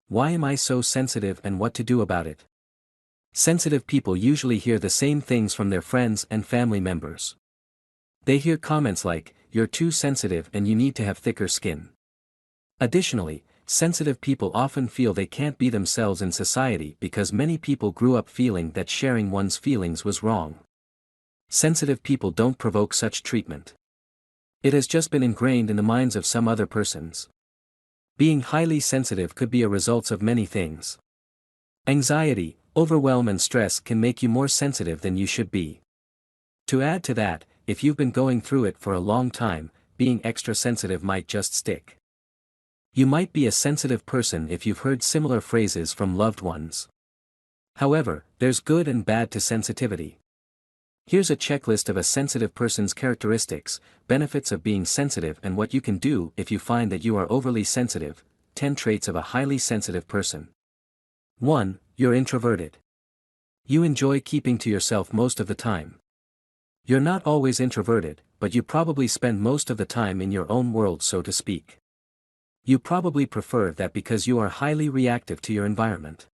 Why am I so sensitive and what to do about it? Sensitive people usually hear the same things from their friends and family members. They hear comments like, "You're too sensitive and you need to have thicker skin." Additionally, sensitive people often feel they can't be themselves in society because many people grew up feeling that sharing one's feelings was wrong. Sensitive people don't provoke such treatment. It has just been ingrained in the minds of some other persons. Being highly sensitive could be a result of many things. Anxiety, overwhelm and stress can make you more sensitive than you should be. To add to that, if you've been going through it for a long time, being extra sensitive might just stick. You might be a sensitive person if you've heard similar phrases from loved ones. However, there's good and bad to sensitivity. Here's a checklist of a sensitive person's characteristics, benefits of being sensitive and what you can do if you find that you are overly sensitive. 10 traits of a highly sensitive person. 1. You're introverted. You enjoy keeping to yourself most of the time. You're not always introverted, but you probably spend most of the time in your own world, so to speak. You probably prefer that because you are highly reactive to your environment.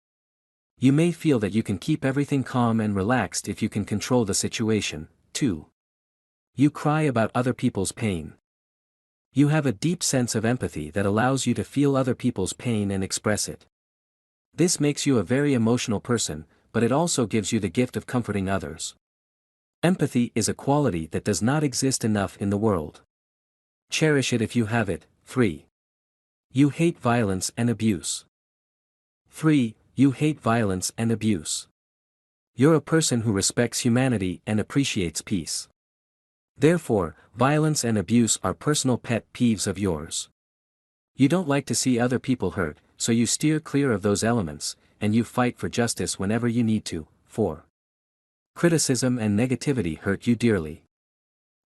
You may feel that you can keep everything calm and relaxed if you can control the situation. 2. You cry about other people's pain. You have a deep sense of empathy that allows you to feel other people's pain and express it. This makes you a very emotional person, but it also gives you the gift of comforting others. Empathy is a quality that does not exist enough in the world. Cherish it if you have it. 3. You hate violence and abuse. 3. You hate violence and abuse. You're a person who respects humanity and appreciates peace. Therefore, violence and abuse are personal pet peeves of yours. You don't like to see other people hurt, so you steer clear of those elements, and you fight for justice whenever you need to. 4. Criticism and negativity hurt you dearly.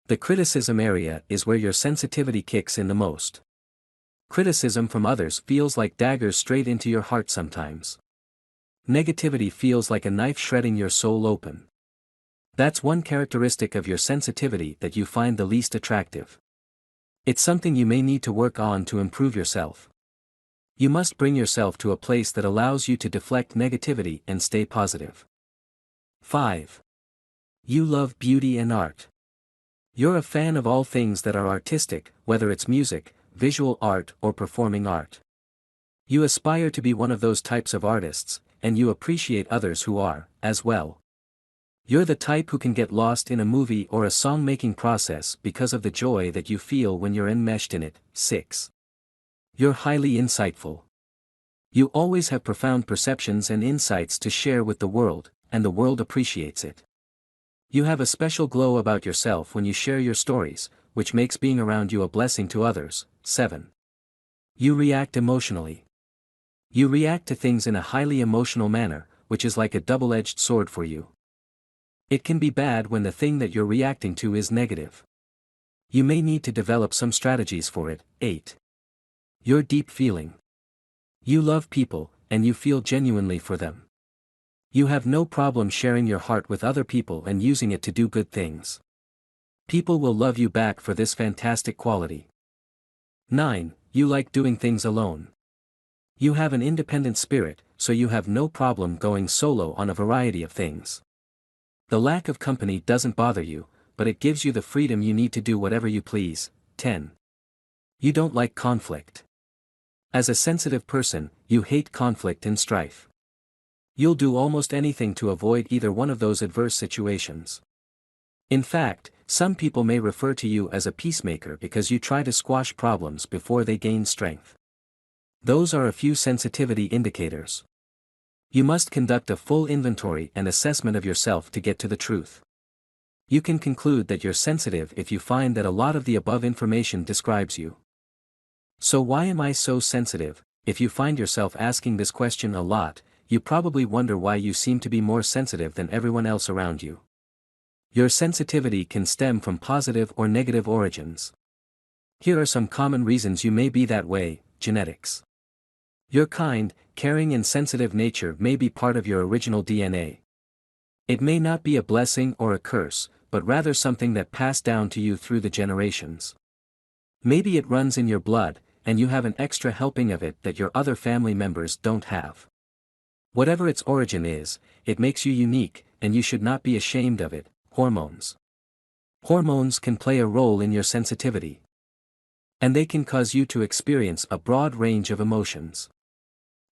The criticism area is where your sensitivity kicks in the most. Criticism from others feels like daggers straight into your heart sometimes. Negativity feels like a knife shredding your soul open. That's one characteristic of your sensitivity that you find the least attractive. It's something you may need to work on to improve yourself. You must bring yourself to a place that allows you to deflect negativity and stay positive. 5. You love beauty and art. You're a fan of all things that are artistic, whether it's music, visual art or performing art. You aspire to be one of those types of artists, and you appreciate others who are, as well. You're the type who can get lost in a movie or a song-making process because of the joy that you feel when you're enmeshed in it. 6. You're highly insightful. You always have profound perceptions and insights to share with the world, and the world appreciates it. You have a special glow about yourself when you share your stories, which makes being around you a blessing to others. 7. You react emotionally. You react to things in a highly emotional manner, which is like a double-edged sword for you. It can be bad when the thing that you're reacting to is negative. You may need to develop some strategies for it. 8. You're deep feeling. You love people, and you feel genuinely for them. You have no problem sharing your heart with other people and using it to do good things. People will love you back for this fantastic quality. 9. You like doing things alone. You have an independent spirit, so you have no problem going solo on a variety of things. The lack of company doesn't bother you, but it gives you the freedom you need to do whatever you please. 10. You don't like conflict. As a sensitive person, you hate conflict and strife. You'll do almost anything to avoid either one of those adverse situations. In fact, some people may refer to you as a peacemaker because you try to squash problems before they gain strength. Those are a few sensitivity indicators. You must conduct a full inventory and assessment of yourself to get to the truth. You can conclude that you're sensitive if you find that a lot of the above information describes you. So why am I so sensitive? If you find yourself asking this question a lot, you probably wonder why you seem to be more sensitive than everyone else around you. Your sensitivity can stem from positive or negative origins. Here are some common reasons you may be that way. Genetics. Your kind, caring and sensitive nature may be part of your original DNA. It may not be a blessing or a curse, but rather something that passed down to you through the generations. Maybe it runs in your blood, and you have an extra helping of it that your other family members don't have. Whatever its origin is, it makes you unique, and you should not be ashamed of it. Hormones. Hormones can play a role in your sensitivity. And they can cause you to experience a broad range of emotions.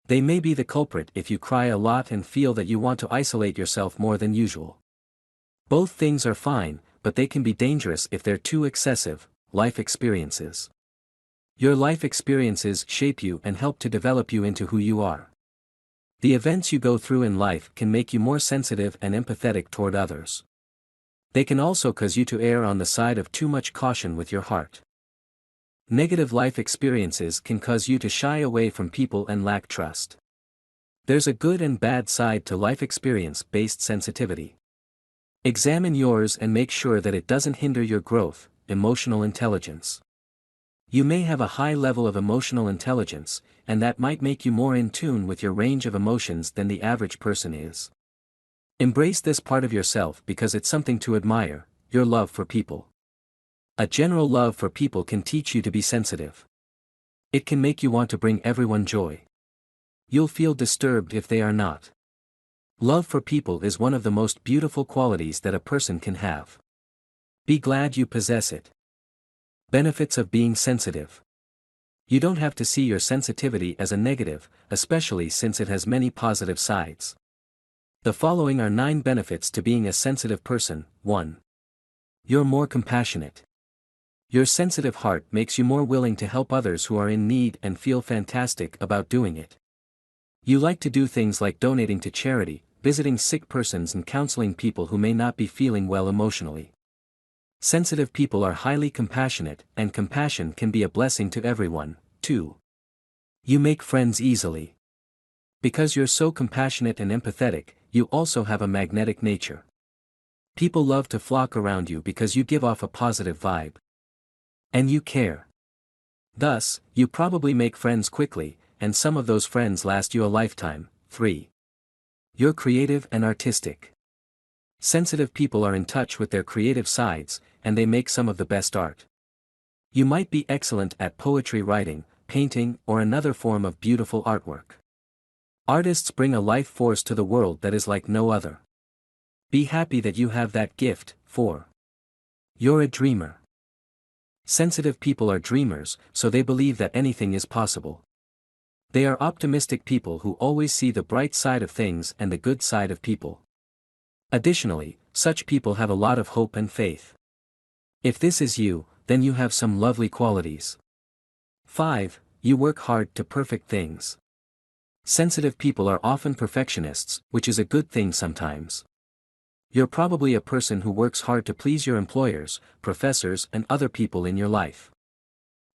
They may be the culprit if you cry a lot and feel that you want to isolate yourself more than usual. Both things are fine, but they can be dangerous if they're too excessive. Life experiences. Your life experiences shape you and help to develop you into who you are. The events you go through in life can make you more sensitive and empathetic toward others. They can also cause you to err on the side of too much caution with your heart. Negative life experiences can cause you to shy away from people and lack trust. There's a good and bad side to life experience-based sensitivity. Examine yours and make sure that it doesn't hinder your growth. Emotional intelligence. You may have a high level of emotional intelligence, and that might make you more in tune with your range of emotions than the average person is. Embrace this part of yourself because it's something to admire, your love for people. A general love for people can teach you to be sensitive. It can make you want to bring everyone joy. You'll feel disturbed if they are not. Love for people is one of the most beautiful qualities that a person can have. Be glad you possess it. Benefits of being sensitive. You don't have to see your sensitivity as a negative, especially since it has many positive sides. The following are 9 benefits to being a sensitive person. 1. You're more compassionate. Your sensitive heart makes you more willing to help others who are in need and feel fantastic about doing it. You like to do things like donating to charity, visiting sick persons and counseling people who may not be feeling well emotionally. Sensitive people are highly compassionate, and compassion can be a blessing to everyone. 2. You make friends easily. Because you're so compassionate and empathetic, you also have a magnetic nature. People love to flock around you because you give off a positive vibe. And you care. Thus, you probably make friends quickly, and some of those friends last you a lifetime. 3. You're creative and artistic. Sensitive people are in touch with their creative sides, and they make some of the best art. You might be excellent at poetry writing, painting, or another form of beautiful artwork. Artists bring a life force to the world that is like no other. Be happy that you have that gift. 4. You're a dreamer. Sensitive people are dreamers, so they believe that anything is possible. They are optimistic people who always see the bright side of things and the good side of people. Additionally, such people have a lot of hope and faith. If this is you, then you have some lovely qualities. 5. You work hard to perfect things. Sensitive people are often perfectionists, which is a good thing sometimes. You're probably a person who works hard to please your employers, professors, and other people in your life.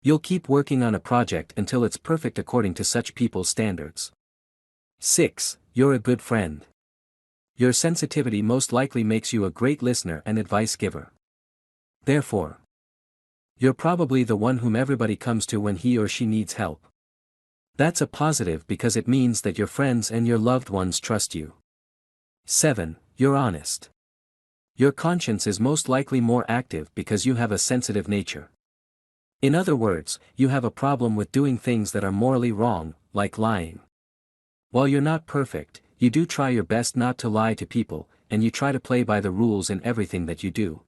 You'll keep working on a project until it's perfect according to such people's standards. 6. You're a good friend. Your sensitivity most likely makes you a great listener and advice giver. Therefore, you're probably the one whom everybody comes to when he or she needs help. That's a positive because it means that your friends and your loved ones trust you. 7. You're honest. Your conscience is most likely more active because you have a sensitive nature. In other words, you have a problem with doing things that are morally wrong, like lying. While you're not perfect, you do try your best not to lie to people, and you try to play by the rules in everything that you do.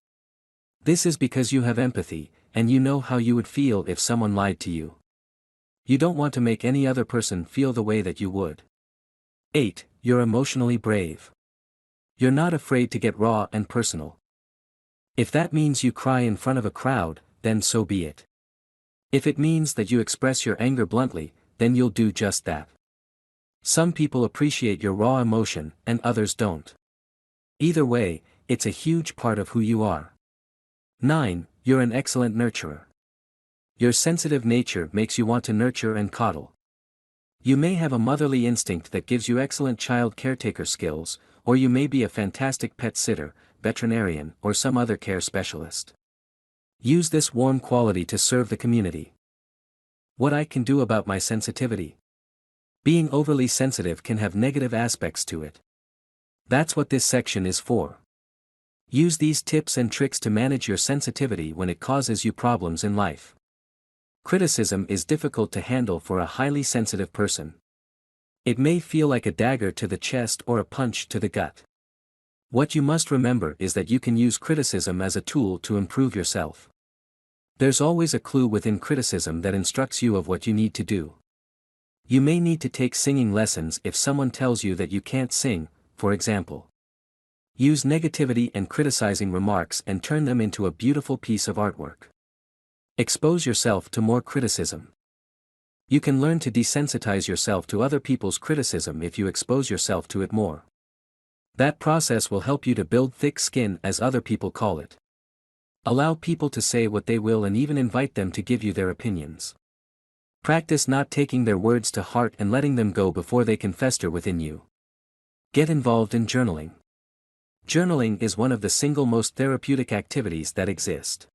This is because you have empathy, and you know how you would feel if someone lied to you. You don't want to make any other person feel the way that you would. 8. You're emotionally brave. You're not afraid to get raw and personal. If that means you cry in front of a crowd, then so be it. If it means that you express your anger bluntly, then you'll do just that. Some people appreciate your raw emotion, and others don't. Either way, it's a huge part of who you are. 9. You're an excellent nurturer. Your sensitive nature makes you want to nurture and coddle. You may have a motherly instinct that gives you excellent child caretaker skills, or you may be a fantastic pet sitter, veterinarian, or some other care specialist. Use this warm quality to serve the community. What I can do about my sensitivity? Being overly sensitive can have negative aspects to it. That's what this section is for. Use these tips and tricks to manage your sensitivity when it causes you problems in life. Criticism is difficult to handle for a highly sensitive person. It may feel like a dagger to the chest or a punch to the gut. What you must remember is that you can use criticism as a tool to improve yourself. There's always a clue within criticism that instructs you of what you need to do. You may need to take singing lessons if someone tells you that you can't sing, for example. Use negativity and criticizing remarks and turn them into a beautiful piece of artwork. Expose yourself to more criticism. You can learn to desensitize yourself to other people's criticism if you expose yourself to it more. That process will help you to build thick skin, as other people call it. Allow people to say what they will and even invite them to give you their opinions. Practice not taking their words to heart and letting them go before they can fester within you. Get involved in journaling. Journaling is one of the single most therapeutic activities that exist.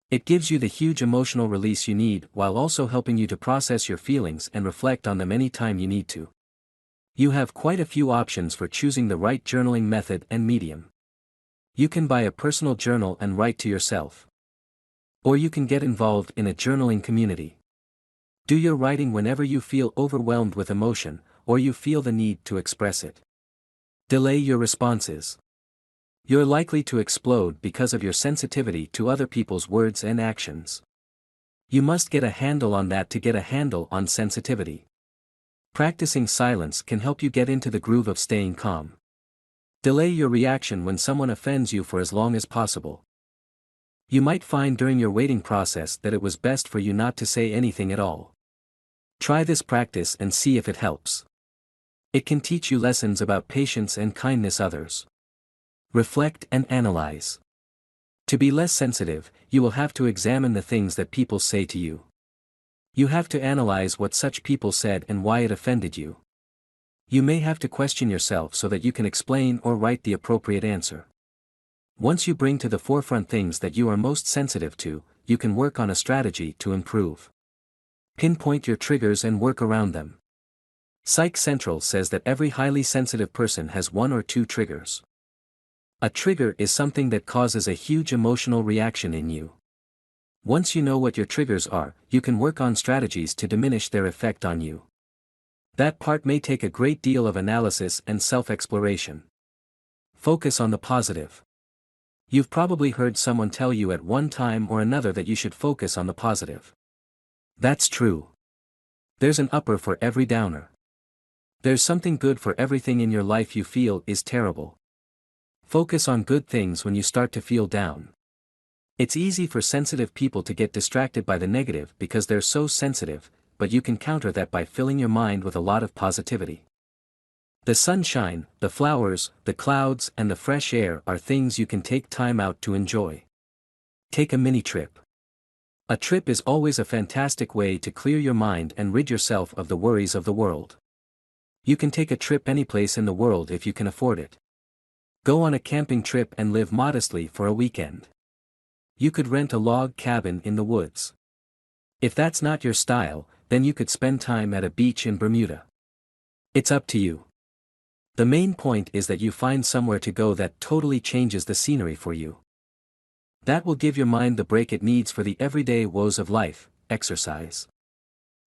It gives you the huge emotional release you need while also helping you to process your feelings and reflect on them anytime you need to. You have quite a few options for choosing the right journaling method and medium. You can buy a personal journal and write to yourself. Or you can get involved in a journaling community. Do your writing whenever you feel overwhelmed with emotion, or you feel the need to express it. Delay your responses. You're likely to explode because of your sensitivity to other people's words and actions. You must get a handle on that to get a handle on sensitivity. Practicing silence can help you get into the groove of staying calm. Delay your reaction when someone offends you for as long as possible. You might find during your waiting process that it was best for you not to say anything at all. Try this practice and see if it helps. It can teach you lessons about patience and kindness others. Reflect and analyze. To be less sensitive, you will have to examine the things that people say to you. You have to analyze what such people said and why it offended you. You may have to question yourself so that you can explain or write the appropriate answer. Once you bring to the forefront things that you are most sensitive to, you can work on a strategy to improve. Pinpoint your triggers and work around them. Psych Central says that every highly sensitive person has one or two triggers. A trigger is something that causes a huge emotional reaction in you. Once you know what your triggers are, you can work on strategies to diminish their effect on you. That part may take a great deal of analysis and self-exploration. Focus on the positive. You've probably heard someone tell you at one time or another that you should focus on the positive. That's true. There's an upper for every downer. There's something good for everything in your life you feel is terrible. Focus on good things when you start to feel down. It's easy for sensitive people to get distracted by the negative because they're so sensitive, but you can counter that by filling your mind with a lot of positivity. The sunshine, the flowers, the clouds, and the fresh air are things you can take time out to enjoy. Take a mini trip. A trip is always a fantastic way to clear your mind and rid yourself of the worries of the world. You can take a trip anyplace in the world if you can afford it. Go on a camping trip and live modestly for a weekend. You could rent a log cabin in the woods. If that's not your style, then you could spend time at a beach in Bermuda. It's up to you. The main point is that you find somewhere to go that totally changes the scenery for you. That will give your mind the break it needs for the everyday woes of life. Exercise.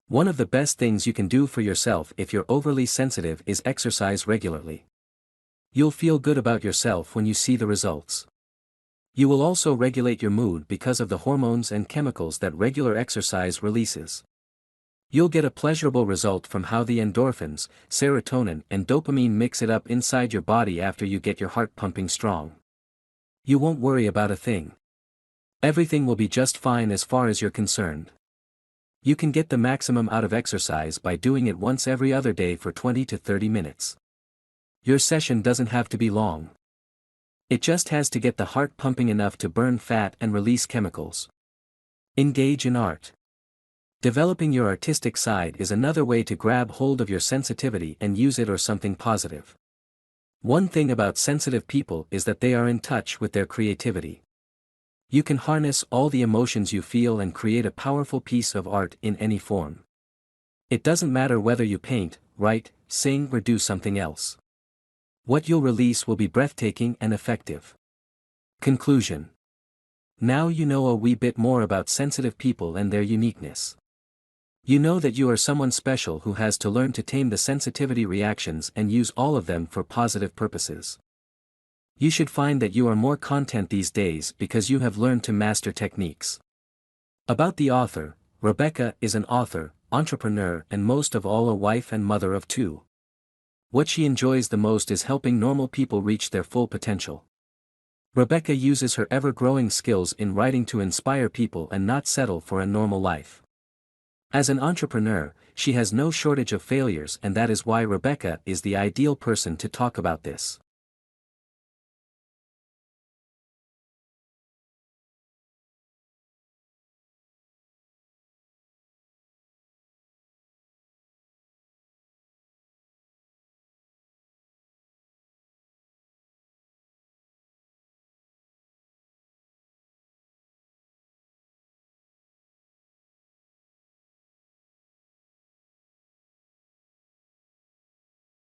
One of the best things you can do for yourself if you're overly sensitive is exercise regularly. You'll feel good about yourself when you see the results. You will also regulate your mood because of the hormones and chemicals that regular exercise releases. You'll get a pleasurable result from how the endorphins, serotonin, and dopamine mix it up inside your body after you get your heart pumping strong. You won't worry about a thing. Everything will be just fine as far as you're concerned. You can get the maximum out of exercise by doing it once every other day for 20 to 30 minutes. Your session doesn't have to be long. It just has to get the heart pumping enough to burn fat and release chemicals. Engage in art. Developing your artistic side is another way to grab hold of your sensitivity and use it or something positive. One thing about sensitive people is that they are in touch with their creativity. You can harness all the emotions you feel and create a powerful piece of art in any form. It doesn't matter whether you paint, write, sing, or do something else. What you'll release will be breathtaking and effective. Conclusion. Now you know a wee bit more about sensitive people and their uniqueness. You know that you are someone special who has to learn to tame the sensitivity reactions and use all of them for positive purposes. You should find that you are more content these days because you have learned to master techniques. About the author, Rebecca is an author, entrepreneur and most of all a wife and mother of two. What she enjoys the most is helping normal people reach their full potential. Rebecca uses her ever-growing skills in writing to inspire people and not settle for a normal life. As an entrepreneur, she has no shortage of failures, and that is why Rebecca is the ideal person to talk about this.